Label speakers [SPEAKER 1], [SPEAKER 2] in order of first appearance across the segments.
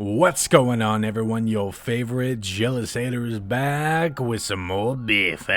[SPEAKER 1] What's going on, everyone? Your favorite jealous hater is back with some more beef.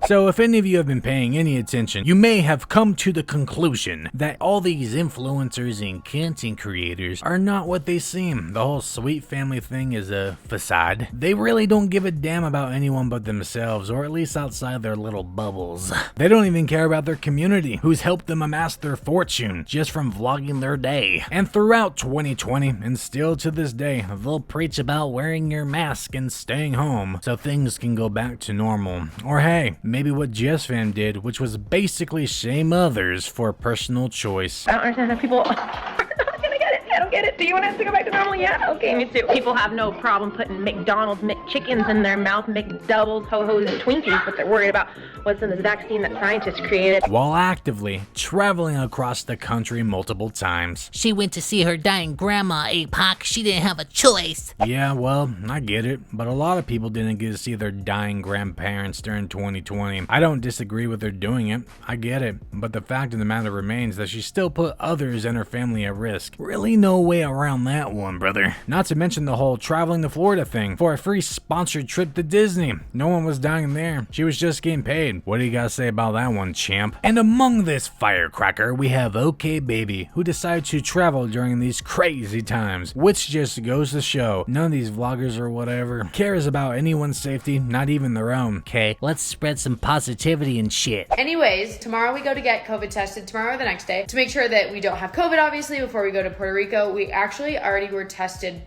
[SPEAKER 1] So if any of you have been paying any attention, you may have come to the conclusion that all these influencers and content creators are not what they seem. The whole sweet family thing is a facade. They really don't give a damn about anyone but themselves, or at least outside their little bubbles. They don't even care about their community, who's helped them amass their fortune just from vlogging their day. And throughout 2020, and still to this day, they'll preach about wearing your mask and staying home so things can go back to normal. Or hey, maybe what Jess Fam did, which was basically shame others for personal choice.
[SPEAKER 2] I don't understand how people are not gonna get it. I don't get it. Do you want us to go back to normal? Yeah, okay, me too. People have no problem putting McDonald's McChickens in their mouth, McDoubles, ho-hos, and Twinkies, but they're worried about what's in this vaccine that scientists created.
[SPEAKER 1] While actively traveling across the country multiple times.
[SPEAKER 3] She went to see her dying grandma, Apoc. She didn't have a choice.
[SPEAKER 1] Yeah, well, I get it, but a lot of people didn't get to see their dying grandparents during 2020. I don't disagree with her doing it, I get it, but the fact of the matter remains that she still put others and her family at risk. Really no way around that one, brother. Not to mention the whole traveling to Florida thing for a free sponsored trip to Disney. No one was dying there, she was just getting paid. What do you gotta say about that one, champ? And among this firecracker, we have OKbaby, who decided to travel during these crazy times, which just goes to show none of these vloggers or whatever cares about anyone's safety, not even their own.
[SPEAKER 3] Okay, let's spread some positivity and shit.
[SPEAKER 4] Anyways, tomorrow we go to get COVID tested, tomorrow or the next day, to make sure that we don't have COVID, obviously, before we go to Puerto Rico. We actually already were tested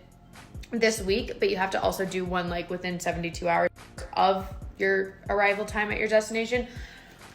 [SPEAKER 4] this week, but you have to also do one like within 72 hours of your arrival time at your destination.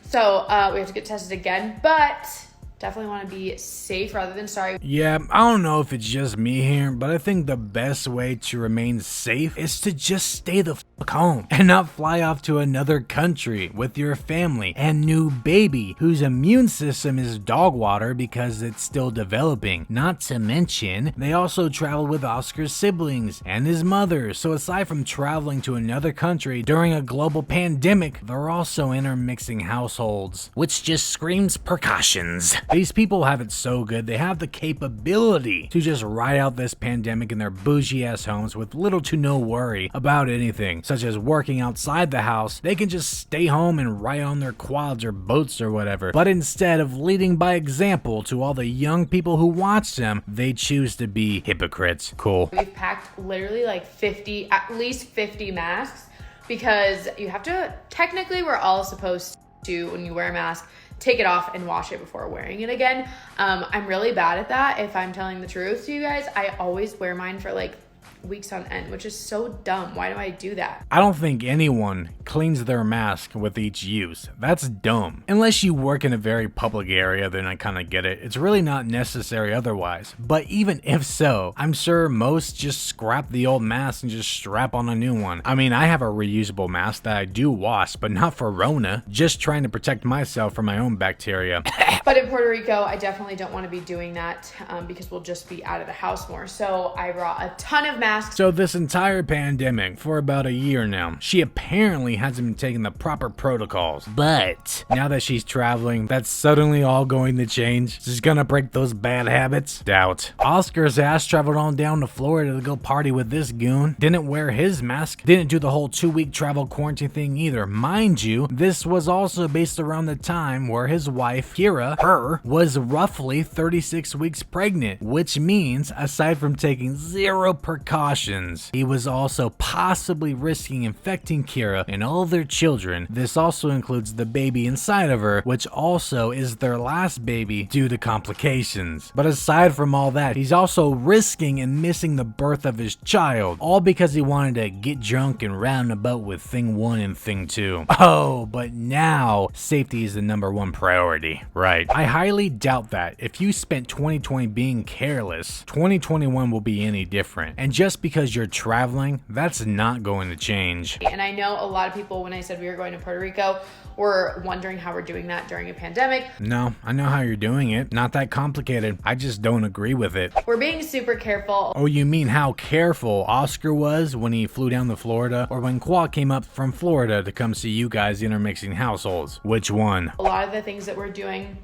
[SPEAKER 4] So we have to get tested again, but definitely want to be safe rather than sorry.
[SPEAKER 1] Yeah, I don't know if it's just me here, but I think the best way to remain safe is to just stay the fuck home and not fly off to another country with your family and new baby whose immune system is dog water because it's still developing. Not to mention, they also traveled with Oscar's siblings and his mother, so aside from traveling to another country during a global pandemic, they're also intermixing households, which just screams precautions. These people have it so good, they have the capability to just ride out this pandemic in their bougie ass homes with little to no worry about anything, such as working outside the house. They can just stay home and ride on their quads or boats or whatever. But instead of leading by example to all the young people who watch them, they choose to be hypocrites. Cool.
[SPEAKER 4] We've packed literally like at least 50 masks, because you have to, technically we're all supposed to, when you wear a mask, take it off and wash it before wearing it again. I'm really bad at that, if I'm telling the truth to you guys. I always wear mine for like weeks on end, which is so dumb. Why do I do that?
[SPEAKER 1] I don't think anyone cleans their mask with each use. That's dumb. Unless you work in a very public area, then I kind of get it. It's really not necessary otherwise. But even if so, I'm sure most just scrap the old mask and just strap on a new one. I mean, I have a reusable mask that I do wash, but not for Rona. Just trying to protect myself from my own bacteria.
[SPEAKER 4] But in Puerto Rico, I definitely don't want to be doing that because we'll just be out of the house more. So I brought a ton of masks.
[SPEAKER 1] So this entire pandemic, for about a year now, she apparently hasn't been taking the proper protocols. But now that she's traveling, that's suddenly all going to change. She's gonna break those bad habits? Doubt. Oscar's ass traveled on down to Florida to go party with this goon. Didn't wear his mask. Didn't do the whole 2-week travel quarantine thing either. Mind you, this was also based around the time where his wife, Kira, was roughly 36 weeks pregnant, which means, aside from taking zero precautions, he was also possibly risking infecting Kira and all their children. This also includes the baby inside of her, which also is their last baby due to complications. But aside from all that, he's also risking and missing the birth of his child, all because he wanted to get drunk and round about with thing 1 and thing 2. Oh, but now safety is the #1 priority, right? I highly doubt that if you spent 2020 being careless, 2021 will be any different. And just because you're traveling, that's not going to change.
[SPEAKER 4] And I know a lot of people, when I said we were going to Puerto Rico, were wondering how we're doing that during a pandemic.
[SPEAKER 1] No, I know how you're doing it. Not that complicated. I just don't agree with it.
[SPEAKER 4] We're being super careful.
[SPEAKER 1] Oh, you mean how careful Oscar was when he flew down to Florida, or when Quad came up from Florida to come see you guys intermixing households? Which one?
[SPEAKER 4] A lot of the things that we're doing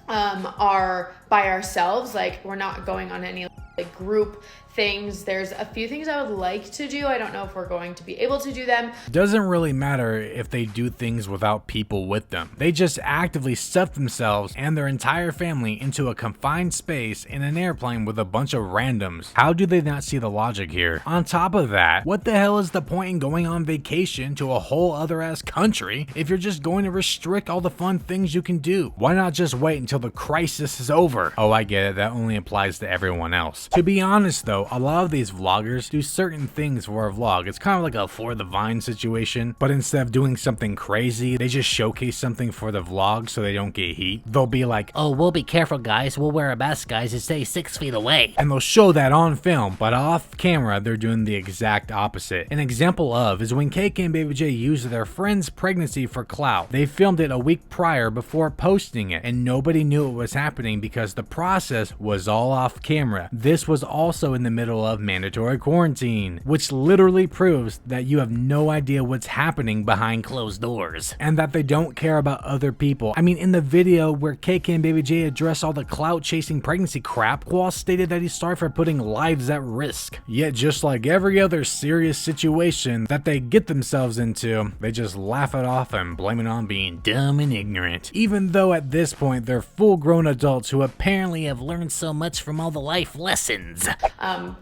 [SPEAKER 4] are by ourselves. Like, we're not going on any like group things. There's a few things I would like to do. I don't know if we're going to be able to do them.
[SPEAKER 1] Doesn't really matter if they do things without people with them. They just actively stuff themselves and their entire family into a confined space in an airplane with a bunch of randoms. How do they not see the logic here? On top of that, what the hell is the point in going on vacation to a whole other ass country if you're just going to restrict all the fun things you can do? Why not just wait until the crisis is over? Oh, I get it, that only applies to everyone else. To be honest though, a lot of these vloggers do certain things for a vlog. It's kind of like a for the vine situation, but instead of doing something crazy, they just showcase something for the vlog so they don't get heat. They'll be like,
[SPEAKER 3] Oh, we'll be careful, guys. We'll wear a mask, guys, and stay 6 feet away.
[SPEAKER 1] and they'll show that on film, but off camera they're doing the exact opposite. An example of is when KK and Baby J used their friend's pregnancy for clout. They filmed it a week prior before posting it, and nobody knew it was happening because the process was all off camera. This was also in the middle of mandatory quarantine, which literally proves that you have no idea what's happening behind closed doors, and that they don't care about other people. I mean, in the video where KK and Baby J address all the clout chasing pregnancy crap, Qual stated that he's sorry for putting lives at risk. Yet just like every other serious situation that they get themselves into, they just laugh it off and blame it on being dumb and ignorant. Even though at this point they're full-grown adults who apparently have learned so much from all the life lessons.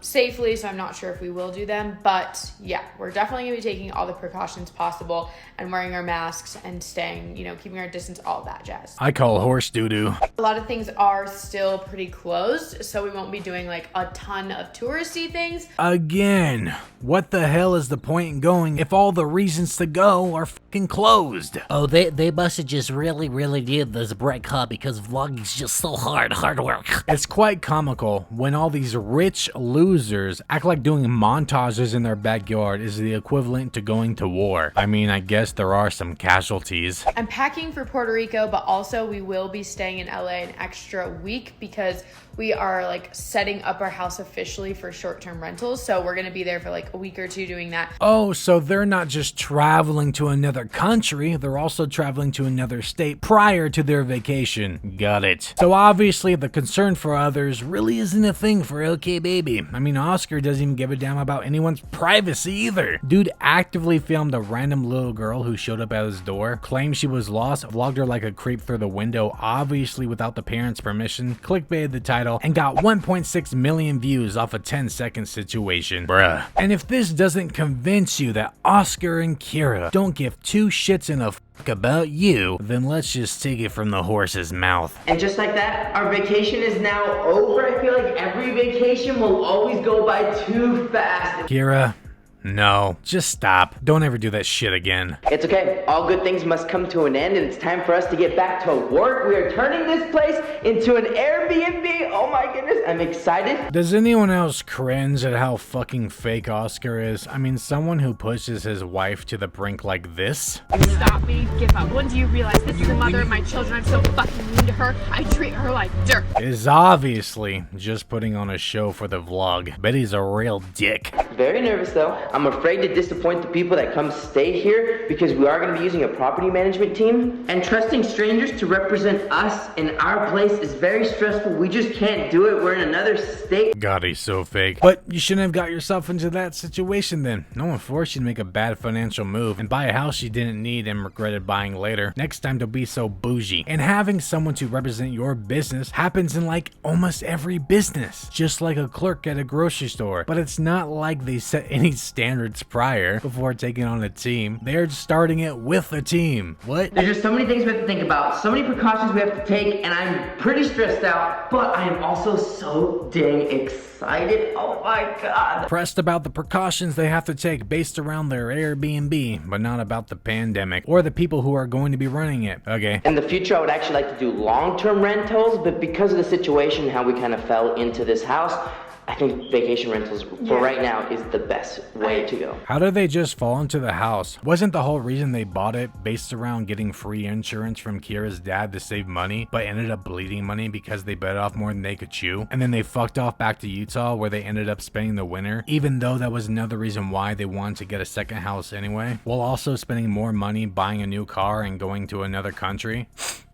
[SPEAKER 4] Safely, so I'm not sure if we will do them, but yeah, we're definitely gonna be taking all the precautions possible and wearing our masks and staying, keeping our distance, all that jazz.
[SPEAKER 1] I call horse doo-doo.
[SPEAKER 4] A lot of things are still pretty closed, so we won't be doing like a ton of touristy things.
[SPEAKER 1] Again, what the hell is the point in going if all the reasons to go are fucking closed?
[SPEAKER 3] Oh, they must have just really needed this break, huh? Because vlogging's just so hard work.
[SPEAKER 1] It's quite comical when all these rich losers act like doing montages in their backyard is the equivalent to going to war. I mean, I guess there are some casualties.
[SPEAKER 4] I'm packing for Puerto Rico, but also we will be staying in LA an extra week because we are like setting up our house officially for short-term rentals. So we're gonna be there for like a week or two doing that.
[SPEAKER 1] Oh, so they're not just traveling to another country, they're also traveling to another state prior to their vacation. Got it. So obviously the concern for others really isn't a thing for OKbaby. I mean, Oscar doesn't even give a damn about anyone's privacy either. Dude actively filmed a random little girl who showed up at his door, claimed she was lost, vlogged her like a creep through the window, obviously without the parents' permission, clickbaited the title, and got 1.6 million views off a 10-second situation. Bruh. And if this doesn't convince you that Oscar and Kira don't give two shits in a fuck about you, then let's just take it from the horse's mouth.
[SPEAKER 5] And just like that, our vacation is now over. I feel like every vacation will always go by too fast.
[SPEAKER 1] Kira, no, just stop. Don't ever do that shit again.
[SPEAKER 5] It's okay. All good things must come to an end, and it's time for us to get back to work. We are turning this place into an Airbnb. Oh my goodness, I'm excited.
[SPEAKER 1] Does anyone else cringe at how fucking fake Oscar is? I mean, someone who pushes his wife to the brink like this?
[SPEAKER 6] Stop me, give up. When do you realize this is the mother of my children? I'm so fucking mean to her. I treat her like dirt.
[SPEAKER 1] Is obviously just putting on a show for the vlog. Bet he's a real dick.
[SPEAKER 5] Very nervous though. I'm afraid to disappoint the people that come stay here because we are going to be using a property management team. And trusting strangers to represent us in our place is very stressful. We just can't do it. We're in another state.
[SPEAKER 1] God, he's so fake. But you shouldn't have got yourself into that situation then. No one forced you to make a bad financial move and buy a house you didn't need and regretted buying later. Next time, don't be so bougie. And having someone to represent your business happens in like almost every business. Just like a clerk at a grocery store. But it's not like they set any standards prior before taking on a team. They're starting it with a team. What?
[SPEAKER 5] There's just so many things we have to think about, so many precautions we have to take, and I'm pretty stressed out, but I am also so dang excited. Oh my god.
[SPEAKER 1] Pressed about the precautions they have to take based around their Airbnb, but not about the pandemic or the people who are going to be running it. Okay.
[SPEAKER 5] In the future, I would actually like to do long-term rentals, but because of the situation, how we kind of fell into this house, I think vacation rentals for right now is the best way to go.
[SPEAKER 1] How did they just fall into the house? Wasn't the whole reason they bought it based around getting free insurance from Kira's dad to save money, but ended up bleeding money because they bit off more than they could chew? And then they fucked off back to Utah where they ended up spending the winter, even though that was another reason why they wanted to get a second house anyway, while also spending more money buying a new car and going to another country?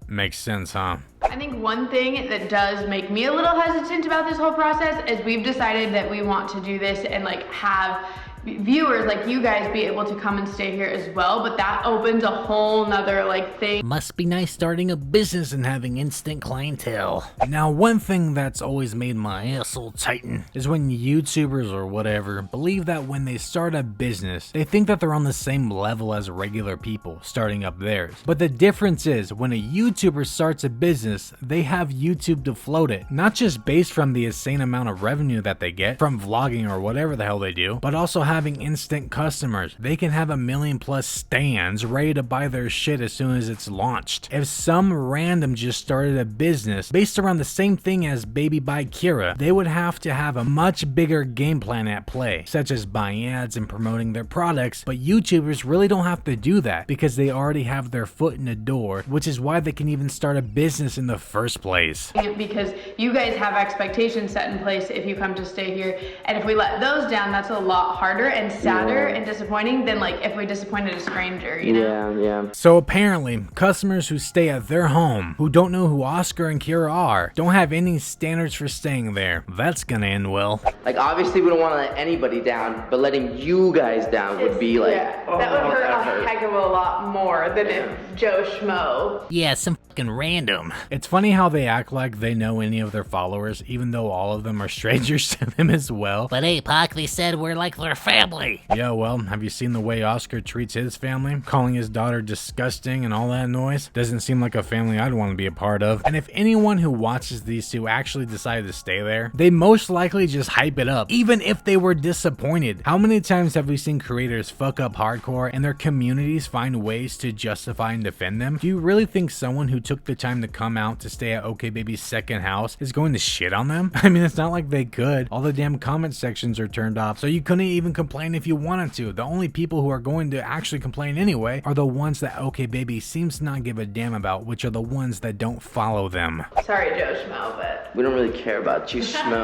[SPEAKER 1] Makes sense, huh?
[SPEAKER 5] I
[SPEAKER 4] I think one thing that does make me a little hesitant about this whole process is we've decided that we want to do this and like have viewers like you guys be able to come and stay here as well, but that opens a whole nother like thing.
[SPEAKER 3] Must be nice starting a business and having instant clientele.
[SPEAKER 1] Now, one thing that's always made my asshole tighten is when YouTubers or whatever believe that when they start a business, they think that they're on the same level as regular people starting up theirs. But the difference is when a YouTuber starts a business, they have YouTube to float it, not just based from the insane amount of revenue that they get from vlogging or whatever the hell they do, but also having instant customers. They can have 1 million plus stands ready to buy their shit as soon as it's launched. If some random just started a business based around the same thing as Baby by Kira, they would have to have a much bigger game plan at play, such as buying ads and promoting their products, but YouTubers really don't have to do that because they already have their foot in the door, which is why they can even start a business in the first place.
[SPEAKER 4] Because you guys have expectations set in place if you come to stay here, and if we let those down, that's a lot harder and sadder and disappointing than like if we disappointed a stranger, you know?
[SPEAKER 5] Yeah.
[SPEAKER 1] So apparently, customers who stay at their home, who don't know who Oscar and Kira are, don't have any standards for staying there. That's gonna end well.
[SPEAKER 5] Like, obviously we don't want to let anybody down, but letting you guys down would be like,
[SPEAKER 4] that would hurt a heck of a lot more than if Joe Schmo.
[SPEAKER 3] Yeah, some fucking random.
[SPEAKER 1] It's funny how they act like they know any of their followers, even though all of them are strangers to them as well.
[SPEAKER 3] But Apoc, they said we're like their family.
[SPEAKER 1] Yeah, well, have you seen the way Oscar treats his family? Calling his daughter disgusting and all that noise? Doesn't seem like a family I'd want to be a part of. And if anyone who watches these two actually decided to stay there, they most likely just hype it up, even if they were disappointed. How many times have we seen creators fuck up hardcore and their communities find ways to justify and defend them? Do you really think someone who took the time to come out to stay at OKbaby's second house is going to shit on them? I mean, it's not like they could. All the damn comment sections are turned off, so you couldn't even complain if you wanted to. The only people who are going to actually complain anyway are the ones that OKbaby seems to not give a damn about, which are the ones that don't follow them.
[SPEAKER 4] Sorry, Joe Schmo, but
[SPEAKER 5] we don't really care about you, Schmo.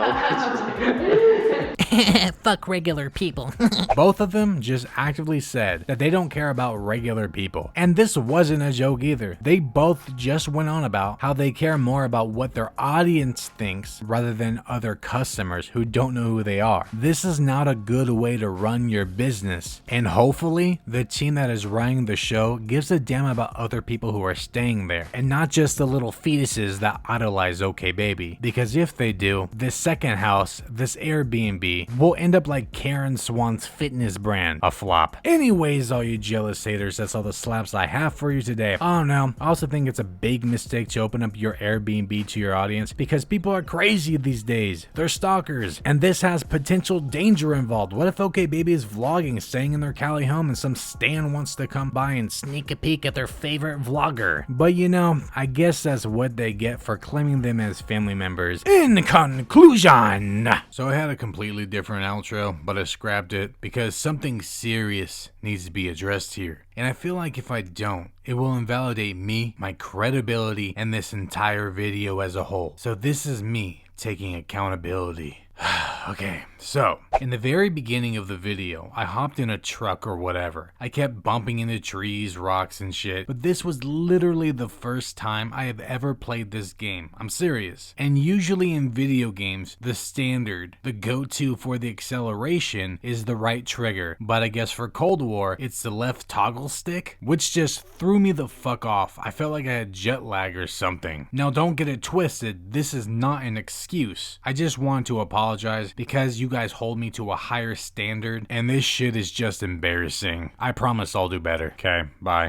[SPEAKER 3] Fuck regular people.
[SPEAKER 1] Both of them just actively said that they don't care about regular people. And this wasn't a joke either. They both just went on about how they care more about what their audience thinks rather than other customers who don't know who they are. This is not a good way to run your business. And hopefully, the team that is running the show gives a damn about other people who are staying there, and not just the little fetuses that idolize OKbaby. Because if they do, this second house, this Airbnb, will end up like Karen Swan's fitness brand, a flop. Anyways, all you jealous haters, that's all the slaps I have for you today. Oh no, I also think it's a big mistake to open up your Airbnb to your audience because people are crazy these days. They're stalkers, and this has potential danger involved. What if OKbaby is vlogging, staying in their Cali home, and some stan wants to come by and sneak a peek at their favorite vlogger? But you know, I guess that's what they get for claiming them as family members. In conclusion, so I had a completely different outro, but I scrapped it because something serious needs to be addressed here. And I feel like if I don't, it will invalidate me, my credibility, and this entire video as a whole. So this is me taking accountability. Okay, so in the very beginning of the video, I hopped in a truck or whatever. I kept bumping into trees, rocks, and shit, but this was literally the first time I have ever played this game. I'm serious. And usually in video games, the standard, the go-to for the acceleration is the right trigger, but I guess for Cold War, it's the left toggle stick, which just threw me the fuck off. I felt like I had jet lag or something. Now don't get it twisted, this is not an excuse. I just want to apologize because you guys hold me to a higher standard and this shit is just embarrassing. I promise I'll do better. Okay, bye.